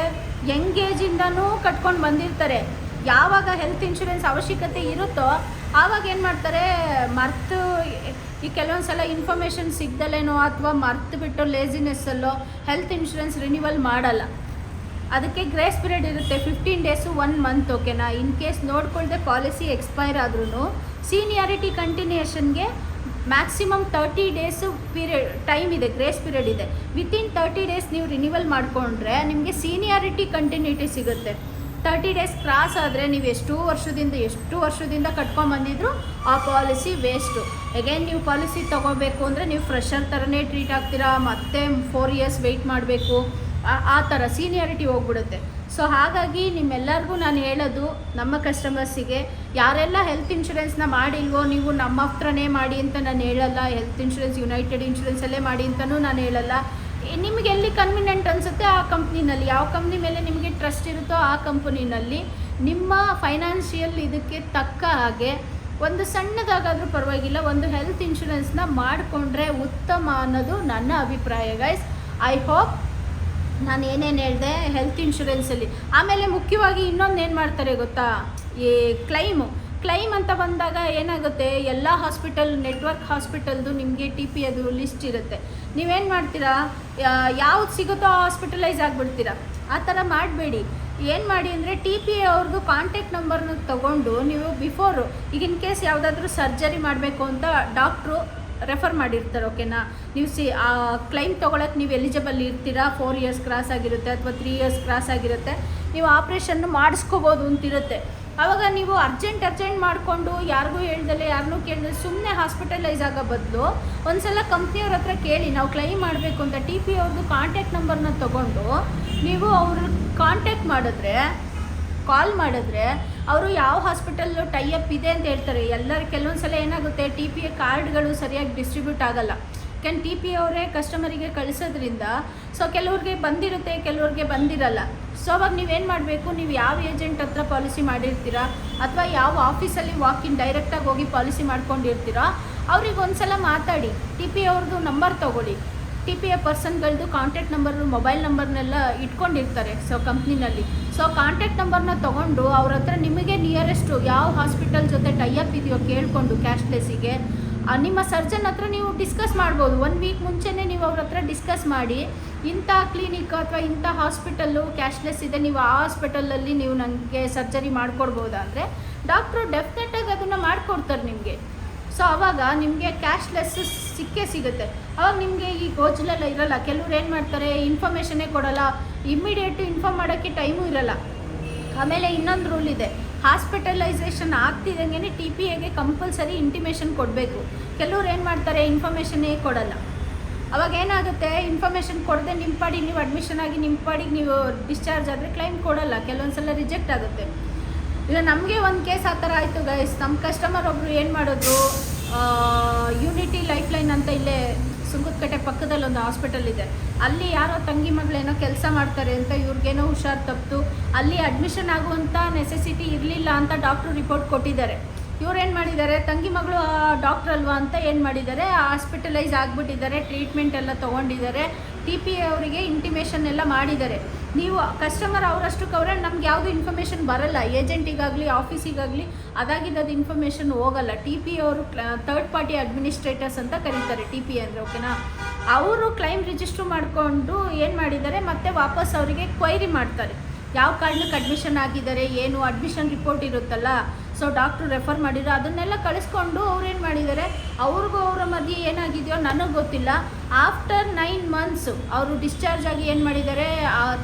ಯಂಗ್ ಏಜಿಂದನೂ ಕಟ್ಕೊಂಡು ಬಂದಿರ್ತಾರೆ. ಯಾವಾಗ ಹೆಲ್ತ್ ಇನ್ಶೂರೆನ್ಸ್ ಅವಶ್ಯಕತೆ ಇರುತ್ತೋ ಆವಾಗ ಏನು ಮಾಡ್ತಾರೆ, ಈ ಕೆಲವೊಂದು ಸಲ ಇನ್ಫಾರ್ಮೇಷನ್ ಸಿಗ್ದಲೇನೋ ಅಥವಾ ಮರ್ತು ಬಿಟ್ಟು ಲೇಸಿನೆಸ್ಸಲ್ಲೋ ಹೆಲ್ತ್ ಇನ್ಶೂರೆನ್ಸ್ ರಿನ್ಯೂವಲ್ ಮಾಡಲ್ಲ. ಅದಕ್ಕೆ ಗ್ರೇಸ್ ಪೀರಿಯಡ್ ಇರುತ್ತೆ, 15 ಡೇಸು 1 ಮಂತ್. ಓಕೆನಾ? ಇನ್ ಕೇಸ್ ನೋಡ್ಕೊಳ್ದೆ ಪಾಲಿಸಿ ಎಕ್ಸ್ಪೈರ್ ಆದ್ರೂ ಸೀನಿಯಾರಿಟಿ ಕಂಟಿನ್ಯೂಷನ್ಗೆ ಮ್ಯಾಕ್ಸಿಮಮ್ 30 ಡೇಸು ಟೈಮ್ ಇದೆ, ಗ್ರೇಸ್ ಪೀರಿಯಡ್ ಇದೆ. ವಿತಿನ್ 30 ಡೇಸ್ ನೀವು ರಿನ್ಯೂವಲ್ ಮಾಡಿಕೊಂಡ್ರೆ ನಿಮಗೆ ಸೀನಿಯಾರಿಟಿ ಕಂಟಿನ್ಯೂಟಿ ಸಿಗುತ್ತೆ. 30 ಡೇಸ್ ಕ್ರಾಸ್ ಆದರೆ ನೀವು ಎಷ್ಟು ವರ್ಷದಿಂದ ಕಟ್ಕೊಂಡ್ಬಂದಿದ್ರು ಆ ಪಾಲಿಸಿ ವೇಸ್ಟು. ಅಗೇನ್ ನೀವು ಪಾಲಿಸಿ ತೊಗೋಬೇಕು ಅಂದರೆ ನೀವು ಫ್ರೆಶರ್ ಥರನೇ ಟ್ರೀಟ್ ಆಗ್ತೀರಾ, ಮತ್ತೆ 4 ಇಯರ್ಸ್ ವೆಯ್ಟ್ ಮಾಡಬೇಕು. ಆ ಥರ ಸೀನಿಯಾರಿಟಿ ಹೋಗ್ಬಿಡುತ್ತೆ. ಸೊ ಹಾಗಾಗಿ ನಿಮ್ಮೆಲ್ಲರಿಗೂ ನಾನು ಹೇಳೋದು, ನಮ್ಮ ಕಸ್ಟಮರ್ಸಿಗೆ ಯಾರೆಲ್ಲ ಹೆಲ್ತ್ ಇನ್ಶೂರೆನ್ಸ್ನ ಮಾಡಿಲ್ವೋ ನೀವು ನಮ್ಮ ಹತ್ರನೇ ಮಾಡಿ ಅಂತ ನಾನು ಹೇಳಲ್ಲ. ಹೆಲ್ತ್ ಇನ್ಶೂರೆನ್ಸ್ ಯುನೈಟೆಡ್ ಇನ್ಶೂರೆನ್ಸಲ್ಲೇ ಮಾಡಿ ಅಂತಲೂ ನಾನು ಹೇಳಲ್ಲ. ನಿಮಗೆ ಎಲ್ಲಿ ಕನ್ವಿನಿಯೆಂಟ್ ಅನಿಸುತ್ತೆ ಆ ಕಂಪ್ನಿನಲ್ಲಿ, ಯಾವ ಕಂಪ್ನಿ ಮೇಲೆ ನಿಮಗೆ ಟ್ರಸ್ಟ್ ಇರುತ್ತೋ ಆ ಕಂಪ್ನಿನಲ್ಲಿ ನಿಮ್ಮ ಫೈನಾನ್ಷಿಯಲ್ ಇದಕ್ಕೆ ತಕ್ಕ ಹಾಗೆ ಒಂದು ಸಣ್ಣದಾಗಾದರೂ ಪರವಾಗಿಲ್ಲ ಒಂದು ಹೆಲ್ತ್ ಇನ್ಶೂರೆನ್ಸ್ನ ಮಾಡಿಕೊಂಡ್ರೆ ಉತ್ತಮ ಅನ್ನೋದು ನನ್ನ ಅಭಿಪ್ರಾಯ ಗೈಸ್. ಐ ಹೋಪ್ ನಾನು ಏನೇನು ಹೇಳಿದೆ ಹೆಲ್ತ್ ಇನ್ಶೂರೆನ್ಸಲ್ಲಿ. ಆಮೇಲೆ ಮುಖ್ಯವಾಗಿ ಇನ್ನೊಂದು ಏನು ಮಾಡ್ತಾರೆ ಗೊತ್ತಾ, ಈ ಕ್ಲೈಮ್ ಅಂತ ಬಂದಾಗ ಏನಾಗುತ್ತೆ, ಎಲ್ಲ ಹಾಸ್ಪಿಟಲ್ ನೆಟ್ವರ್ಕ್ ಹಾಸ್ಪಿಟಲ್ದು ನಿಮಗೆ TP ಅದು ಲಿಸ್ಟ್ ಇರುತ್ತೆ. ನೀವೇನು ಮಾಡ್ತೀರಾ, ಯಾವ್ದು ಸಿಗುತ್ತೋ ಆ ಹಾಸ್ಪಿಟಲೈಸ್ ಆಗಿಬಿಡ್ತೀರಾ. ಆ ಥರ ಮಾಡಬೇಡಿ. ಏನು ಮಾಡಿ ಅಂದರೆ TPA ಅವ್ರದ್ದು ಕಾಂಟ್ಯಾಕ್ಟ್ ನಂಬರ್ನ ತೊಗೊಂಡು ನೀವು ಬಿಫೋರು, ಈಗ ಇನ್ ಕೇಸ್ ಯಾವುದಾದ್ರೂ ಸರ್ಜರಿ ಮಾಡಬೇಕು ಅಂತ ಡಾಕ್ಟ್ರು ರೆಫರ್ ಮಾಡಿರ್ತಾರೆ. ಓಕೆನಾ? ನೀವು ಆ ಕ್ಲೈಮ್ ತೊಗೊಳಕ್ಕೆ ನೀವು ಎಲಿಜಿಬಲ್ ಇರ್ತೀರಾ, 4 ಇಯರ್ಸ್ ಕ್ರಾಸ್ ಆಗಿರುತ್ತೆ ಅಥವಾ 3 ಇಯರ್ಸ್ ಕ್ರಾಸ್ ಆಗಿರುತ್ತೆ, ನೀವು ಆಪ್ರೇಷನ್ನು ಮಾಡಿಸ್ಕೋಬೋದು ಅಂತಿರುತ್ತೆ. ಆವಾಗ ನೀವು ಅರ್ಜೆಂಟ್ ಮಾಡಿಕೊಂಡು ಯಾರಿಗೂ ಹೇಳ್ದಲೆ ಯಾರನ್ನೂ ಕೇಳಿದ್ರೆ ಸುಮ್ಮನೆ ಹಾಸ್ಪಿಟಲೈಸ್ ಆಗೋ ಬದಲು ಒಂದು ಸಲ ಕಂಪ್ನಿಯವ್ರ ಹತ್ರ ಕೇಳಿ, ನಾವು ಕ್ಲೈಮ್ ಮಾಡಬೇಕು ಅಂತ TPA ಅವ್ರದ್ದು ಕಾಂಟ್ಯಾಕ್ಟ್ ನಂಬರ್ನ ತೊಗೊಂಡು ನೀವು ಅವ್ರ ಕಾಂಟ್ಯಾಕ್ಟ್ ಕಾಲ್ ಮಾಡಿದ್ರೆ ಅವರು ಯಾವ ಹಾಸ್ಪಿಟಲ್ಲು ಟೈಅಪ್ ಇದೆ ಅಂತ ಹೇಳ್ತಾರೆ. ಕೆಲವೊಂದು ಸಲ ಏನಾಗುತ್ತೆ, TPA ಕಾರ್ಡ್ಗಳು ಸರಿಯಾಗಿ ಡಿಸ್ಟ್ರಿಬ್ಯೂಟ್ ಆಗಲ್ಲ. TPA ಅವರೇ ಕಸ್ಟಮರಿಗೆ ಕಳಿಸೋದ್ರಿಂದ ಸೊ ಕೆಲವ್ರಿಗೆ ಬಂದಿರುತ್ತೆ, ಕೆಲವ್ರಿಗೆ ಬಂದಿರಲ್ಲ. ಸೊ ಅವಾಗ ನೀವೇನು ಮಾಡಬೇಕು, ನೀವು ಯಾವ ಏಜೆಂಟ್ ಹತ್ರ ಪಾಲಿಸಿ ಮಾಡಿರ್ತೀರಾ ಅಥವಾ ಯಾವ ಆಫೀಸಲ್ಲಿ ವಾಕಿನ್ ಡೈರೆಕ್ಟಾಗಿ ಹೋಗಿ ಪಾಲಿಸಿ ಮಾಡ್ಕೊಂಡಿರ್ತೀರೋ ಅವ್ರಿಗೆ ಒಂದು ಸಲ ಮಾತಾಡಿ, TPA ಅವ್ರದ್ದು ನಂಬರ್ ತೊಗೊಳ್ಳಿ. TPA ಪರ್ಸನ್ಗಳದ್ದು ಕಾಂಟ್ಯಾಕ್ಟ್ ನಂಬರು, ಮೊಬೈಲ್ ನಂಬರ್ನೆಲ್ಲ ಇಟ್ಕೊಂಡಿರ್ತಾರೆ ಸೊ ಕಂಪ್ನಿನಲ್ಲಿ. ಸೊ ಕಾಂಟ್ಯಾಕ್ಟ್ ನಂಬರ್ನ ತೊಗೊಂಡು ಅವ್ರ ಹತ್ರ ನಿಮಗೆ ನಿಯರೆಸ್ಟು ಯಾವ ಹಾಸ್ಪಿಟಲ್ ಜೊತೆ ಟೈಅಪ್ ಇದೆಯೋ ಕೇಳಿಕೊಂಡು ಕ್ಯಾಶ್ಲೆಸ್ಸಿಗೆ ನಿಮ್ಮ ಸರ್ಜನ್ ಹತ್ರ ನೀವು ಡಿಸ್ಕಸ್ ಮಾಡ್ಬೋದು. 1 ವೀಕ್ ಮುಂಚೆನೇ ನೀವು ಅವ್ರ ಹತ್ರ ಡಿಸ್ಕಸ್ ಮಾಡಿ, ಇಂಥ ಕ್ಲಿನಿಕ್ ಅಥವಾ ಇಂಥ ಹಾಸ್ಪಿಟಲ್ಲು ಕ್ಯಾಶ್ಲೆಸ್ ಇದೆ, ನೀವು ಆ ಹಾಸ್ಪಿಟಲಲ್ಲಿ ನೀವು ನನಗೆ ಸರ್ಜರಿ ಮಾಡಿಕೊಡ್ಬೋದಾ ಅಂದರೆ ಡಾಕ್ಟ್ರು ಡೆಫಿನೆಟಾಗಿ ಅದನ್ನು ಮಾಡಿಕೊಡ್ತಾರೆ ನಿಮಗೆ. ಸೊ ಆವಾಗ ನಿಮಗೆ ಕ್ಯಾಶ್ಲೆಸ್ ಸಿಕ್ಕೇ ಸಿಗುತ್ತೆ. ಅವಾಗ ನಿಮಗೆ ಈ ಗೋಜಲೆಲ್ಲ ಇರಲ್ಲ. ಕೆಲವ್ರು ಏನು ಮಾಡ್ತಾರೆ, ಇನ್ಫಾರ್ಮೇಷನ್ನೇ ಕೊಡಲ್ಲ, ಇಮ್ಮಿಡಿಯೇಟು ಇನ್ಫಾರ್ಮ್ ಮಾಡೋಕ್ಕೆ ಟೈಮೂ ಇರಲ್ಲ. ಆಮೇಲೆ ಇನ್ನೊಂದು ರೂಲ್ ಇದೆ, ಹಾಸ್ಪಿಟಲೈಸೇಷನ್ ಆಗ್ತಿದ್ದಂಗೆ ಟಿ ಪಿ ಎಗೆ ಕಂಪಲ್ಸರಿ ಇಂಟಿಮೇಷನ್ ಕೊಡಬೇಕು. ಕೆಲವ್ರು ಏನು ಮಾಡ್ತಾರೆ, ಇನ್ಫಾರ್ಮೇಷನ್ನೇ ಕೊಡಲ್ಲ. ಅವಾಗ ಏನಾಗುತ್ತೆ, ಇನ್ಫಾರ್ಮೇಷನ್ ಕೊಡದೆ ನಿಮ್ಮ ಪಾಡಿಗೆ ನೀವು ಅಡ್ಮಿಷನ್ ಆಗಿ ನಿಮ್ಮ ಪಾಡಿಗೆ ನೀವು ಡಿಸ್ಚಾರ್ಜ್ ಆದರೆ ಕ್ಲೈಮ್ ಕೊಡಲ್ಲ, ಕೆಲವೊಂದು ಸಲ ರಿಜೆಕ್ಟ್ ಆಗುತ್ತೆ. ಈಗ ನಮಗೆ ಒಂದು ಕೇಸ್ ಆ ಥರ ಆಯಿತು ಗೈಸ್. ನಮ್ಮ ಕಸ್ಟಮರ್ ಒಬ್ಬರು ಏನು ಮಾಡಿದ್ರು, ಯೂನಿಟಿ ಲೈಫ್ ಲೈನ್ ಅಂತ ಇಲ್ಲೇ ಸುಂಕದಕಟ್ಟೆ ಪಕ್ಕದಲ್ಲಿ ಒಂದು ಹಾಸ್ಪಿಟಲ್ ಇದೆ, ಅಲ್ಲಿ ಯಾರೋ ತಂಗಿ ಮಗಳೇನೋ ಕೆಲಸ ಮಾಡ್ತಾರೆ ಅಂತ ಇವ್ರಿಗೇನೋ ಹುಷಾರು ತಪ್ಪಿತು, ಅಲ್ಲಿ ಅಡ್ಮಿಷನ್ ಆಗುವಂಥ ನೆಸೆಸಿಟಿ ಇರಲಿಲ್ಲ ಅಂತ ಡಾಕ್ಟ್ರು ರಿಪೋರ್ಟ್ ಕೊಟ್ಟಿದ್ದಾರೆ. ಇವ್ರು ಏನು ಮಾಡಿದ್ದಾರೆ, ತಂಗಿ ಮಗಳು ಡಾಕ್ಟ್ರ್ ಅಲ್ವಾ ಅಂತ ಏನು ಮಾಡಿದ್ದಾರೆ, ಹಾಸ್ಪಿಟಲೈಸ್ ಆಗಿಬಿಟ್ಟಿದ್ದಾರೆ, ಟ್ರೀಟ್ಮೆಂಟ್ ಎಲ್ಲ ತೊಗೊಂಡಿದ್ದಾರೆ, ಟಿ ಪಿ ಅವರಿಗೆ ಇಂಟಿಮೇಷನ್ ಎಲ್ಲ ಮಾಡಿದ್ದಾರೆ. ನೀವು ಕಸ್ಟಮರ್ ಅವರಷ್ಟಕ್ಕೆ ಅವರೇ ನಮ್ಗೆ ಯಾವುದು ಇನ್ಫಾರ್ಮೇಷನ್ ಬರಲ್ಲ, ಏಜೆಂಟಿಗಾಗಲಿ ಆಫೀಸಿಗಾಗಲಿ ಅದಾಗಿದ್ದು ಇನ್ಫಾರ್ಮೇಷನ್ ಹೋಗಲ್ಲ. ಟಿ ಪಿ ಅವರು ಥರ್ಡ್ ಪಾರ್ಟಿ ಅಡ್ಮಿನಿಸ್ಟ್ರೇಟರ್ಸ್ ಅಂತ ಕರೀತಾರೆ, ಟಿ ಪಿ ಅಂದರೆ, ಓಕೆನಾ. ಅವರು ಕ್ಲೈಮ್ ರಿಜಿಸ್ಟ್ರ್ ಮಾಡಿಕೊಂಡು ಏನು ಮಾಡಿದ್ದಾರೆ, ಮತ್ತೆ ವಾಪಸ್ ಅವರಿಗೆ ಕ್ವೈರಿ ಮಾಡ್ತಾರೆ, ಯಾವ ಕಾರಣಕ್ಕೆ ಅಡ್ಮಿಷನ್ ಆಗಿದ್ದಾರೆ, ಏನು ಅಡ್ಮಿಷನ್ ರಿಪೋರ್ಟ್ ಇರುತ್ತಲ್ಲ, ಸೊ ಡಾಕ್ಟ್ರು ರೆಫರ್ ಮಾಡಿದ್ರು, ಅದನ್ನೆಲ್ಲ ಕಳಿಸ್ಕೊಂಡು ಅವ್ರೇನು ಮಾಡಿದ್ದಾರೆ, ಅವ್ರಿಗೂ ಅವರ ಮಧ್ಯೆ ಏನಾಗಿದೆಯೋ ನನಗೆ ಗೊತ್ತಿಲ್ಲ. ಆಫ್ಟರ್ 9 months ಅವರು ಡಿಸ್ಚಾರ್ಜ್ ಆಗಿ ಏನು ಮಾಡಿದ್ದಾರೆ,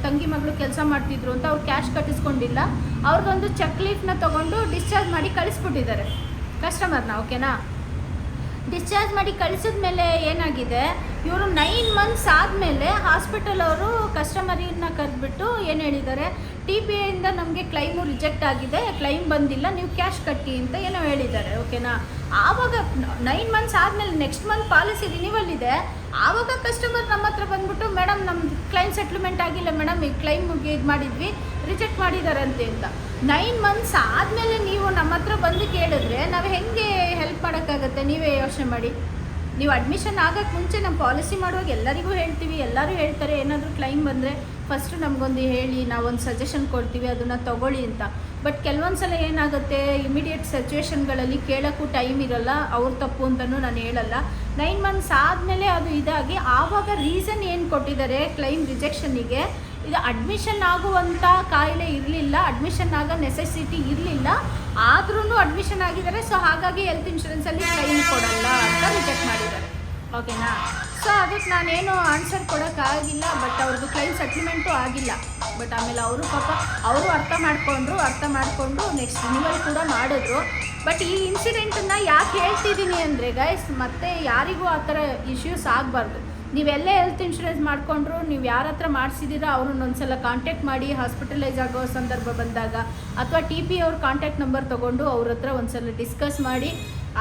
ತಂಗಿ ಮಗಳು ಕೆಲಸ ಮಾಡ್ತಿದ್ರು ಅಂತ ಅವ್ರು ಕ್ಯಾಶ್ ಕಟ್ಟಿಸ್ಕೊಂಡಿಲ್ಲ, ಅವ್ರಿಗೊಂದು ಚೆಕ್ ಲೀಫ್ನ ತೊಗೊಂಡು ಡಿಸ್ಚಾರ್ಜ್ ಮಾಡಿ ಕಳಿಸ್ಬಿಟ್ಟಿದ್ದಾರೆ ಕಸ್ಟಮರ್ನ, ಓಕೆನಾ. ಡಿಸ್ಚಾರ್ಜ್ ಮಾಡಿ ಕಳಿಸಿದ ಮೇಲೆ ಏನಾಗಿದೆ, ಇವರು 9 months ಆದಮೇಲೆ ಹಾಸ್ಪಿಟಲ್ ಅವರು ಕಸ್ಟಮರನ್ನ ಕರೆದ್ಬಿಟ್ಟು ಏನು ಹೇಳಿದ್ದಾರೆ, ಟಿ ಪಿ ಎಯಿಂದ ನಮಗೆ ಕ್ಲೈಮು ರಿಜೆಕ್ಟ್ ಆಗಿದೆ, ಕ್ಲೈಮ್ ಬಂದಿಲ್ಲ, ನೀವು ಕ್ಯಾಶ್ ಕಟ್ಟಿ ಅಂತ ಏನೋ ಹೇಳಿದ್ದಾರೆ, ಓಕೆನಾ. ಆವಾಗ 9 months ಆದಮೇಲೆ ನೆಕ್ಸ್ಟ್ ಮಂತ್ ಪಾಲಿಸಿ ರಿನಿವಲ್ ಇದೆ, ಆವಾಗ ಕಸ್ಟಮರ್ ನಮ್ಮ ಹತ್ರ ಬಂದ್ಬಿಟ್ಟು, ಮೇಡಮ್ ನಮ್ಮದು ಕ್ಲೈಮ್ ಸೆಟ್ಲ್ಮೆಂಟ್ ಆಗಿಲ್ಲ ಮೇಡಮ್, ಈ ಕ್ಲೈಮ್ಗೆ ಇದು ಮಾಡಿದ್ವಿ, ರಿಜೆಕ್ಟ್ ಮಾಡಿದ್ದಾರಂತೆ ಅಂತ. 9 months ಆದಮೇಲೆ ನೀವು ನಮ್ಮ ಹತ್ರ ಬಂದು ಕೇಳಿದ್ರೆ ನಾವು ಹೆಂಗೆ ಹೆಲ್ಪ್ ಮಾಡೋಕ್ಕಾಗತ್ತೆ, ನೀವೇ ಯೋಚನೆ ಮಾಡಿ. ನೀವು ಅಡ್ಮಿಷನ್ ಆಗೋಕ್ಕೆ ಮುಂಚೆ ನಮ್ಮ ಪಾಲಿಸಿ ಮಾಡುವಾಗ ಎಲ್ಲರಿಗೂ ಹೇಳ್ತೀವಿ, ಎಲ್ಲರೂ ಹೇಳ್ತಾರೆ ಏನಾದರೂ ಕ್ಲೈಮ್ ಬಂದರೆ ಫಸ್ಟು ನಮಗೊಂದು ಹೇಳಿ, ನಾವೊಂದು ಸಜೆಷನ್ ಕೊಡ್ತೀವಿ, ಅದನ್ನು ತೊಗೊಳ್ಳಿ ಅಂತ. ಬಟ್ ಕೆಲವೊಂದು ಸಲ ಏನಾಗುತ್ತೆ, ಇಮಿಡಿಯೇಟ್ ಸಿಚುವೇಷನ್ಗಳಲ್ಲಿ ಕೇಳೋಕ್ಕೂ ಟೈಮ್ ಇರೋಲ್ಲ, ಅವ್ರ ತಪ್ಪು ಅಂತಲೂ ನಾನು ಹೇಳಲ್ಲ. 9 months ಆದಮೇಲೆ ಅದು ಇದಾಗಿ ಆವಾಗ ರೀಸನ್ ಏನು ಕೊಟ್ಟಿದ್ದಾರೆ ಕ್ಲೈಮ್ ರಿಜೆಕ್ಷನ್ನಿಗೆ, ಇದು ಅಡ್ಮಿಷನ್ ಆಗುವಂಥ ಕಾಯಿಲೆ ಇರಲಿಲ್ಲ, ಅಡ್ಮಿಷನ್ ಆಗೋ ನೆಸೆಸಿಟಿ ಇರಲಿಲ್ಲ, ಆದ್ರೂ ಅಡ್ಮಿಷನ್ ಆಗಿದ್ದಾರೆ, ಸೊ ಹಾಗಾಗಿ ಹೆಲ್ತ್ ಇನ್ಶೂರೆನ್ಸಲ್ಲಿ ಕ್ಲೈಮ್ ಕೊಡಲ್ಲ ಅಂತ ರಿಜೆಕ್ಟ್ ಮಾಡಿದ್ದಾರೆ, ಓಕೆನಾ. ಸೊ ಅದಕ್ಕೆ ನಾನೇನು ಆನ್ಸರ್ ಕೊಡೋಕ್ಕಾಗಿಲ್ಲ, ಬಟ್ ಅವ್ರದ್ದು ಕ್ಲೈಮ್ ಸೆಟ್ಲ್ಮೆಂಟು ಆಗಿಲ್ಲ. ಬಟ್ ಆಮೇಲೆ ಅವರು ಪಾಪ ಅವರು ಅರ್ಥ ಮಾಡಿಕೊಂಡು ನೆಕ್ಸ್ಟ್ ರಿನಿವಲ್ ಕೂಡ ಮಾಡಿದ್ರು. ಬಟ್ ಈ ಇನ್ಸಿಡೆಂಟನ್ನು ಯಾಕೆ ಹೇಳ್ತಿದ್ದೀನಿ ಅಂದರೆ ಗೈಸ್, ಮತ್ತೆ ಯಾರಿಗೂ ಆ ಥರ ಇಶ್ಯೂಸ್ ಆಗಬಾರ್ದು. ನೀವೆಲ್ಲೇ ಹೆಲ್ತ್ ಇನ್ಶೂರೆನ್ಸ್ ಮಾಡಿಕೊಂಡ್ರು, ನೀವು ಯಾರ ಹತ್ರ ಮಾಡಿಸಿದ್ದೀರಾ ಅವ್ರನ್ನ ಒಂದ್ಸಲ ಕಾಂಟ್ಯಾಕ್ಟ್ ಮಾಡಿ, ಹಾಸ್ಪಿಟಲೈಸ್ ಆಗೋ ಸಂದರ್ಭ ಬಂದಾಗ, ಅಥವಾ ಟಿ ಪಿ ಅವ್ರ ಕಾಂಟ್ಯಾಕ್ಟ್ ನಂಬರ್ ತೊಗೊಂಡು ಅವ್ರ ಹತ್ರ ಒಂದ್ಸಲ ಡಿಸ್ಕಸ್ ಮಾಡಿ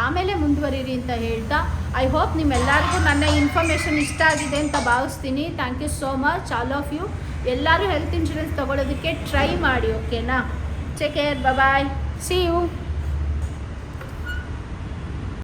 ಆಮೇಲೆ ಮುಂದುವರಿರಿ ಅಂತ ಹೇಳ್ತಾ, ಐ ಹೋಪ್ ನಿಮ್ಮೆಲ್ಲರಿಗೂ ನನ್ನ ಇನ್ಫಾರ್ಮೇಷನ್ ಇಷ್ಟ ಆಗಿದೆ ಅಂತ ಭಾವಿಸ್ತೀನಿ. Thank you so much all of you. ಎಲ್ಲರೂ ಹೆಲ್ತ್ ಇನ್ಶೂರೆನ್ಸ್ ತೊಗೊಳೋದಕ್ಕೆ ಟ್ರೈ ಮಾಡಿ, ಓಕೆನಾ. Take care, bye, see you.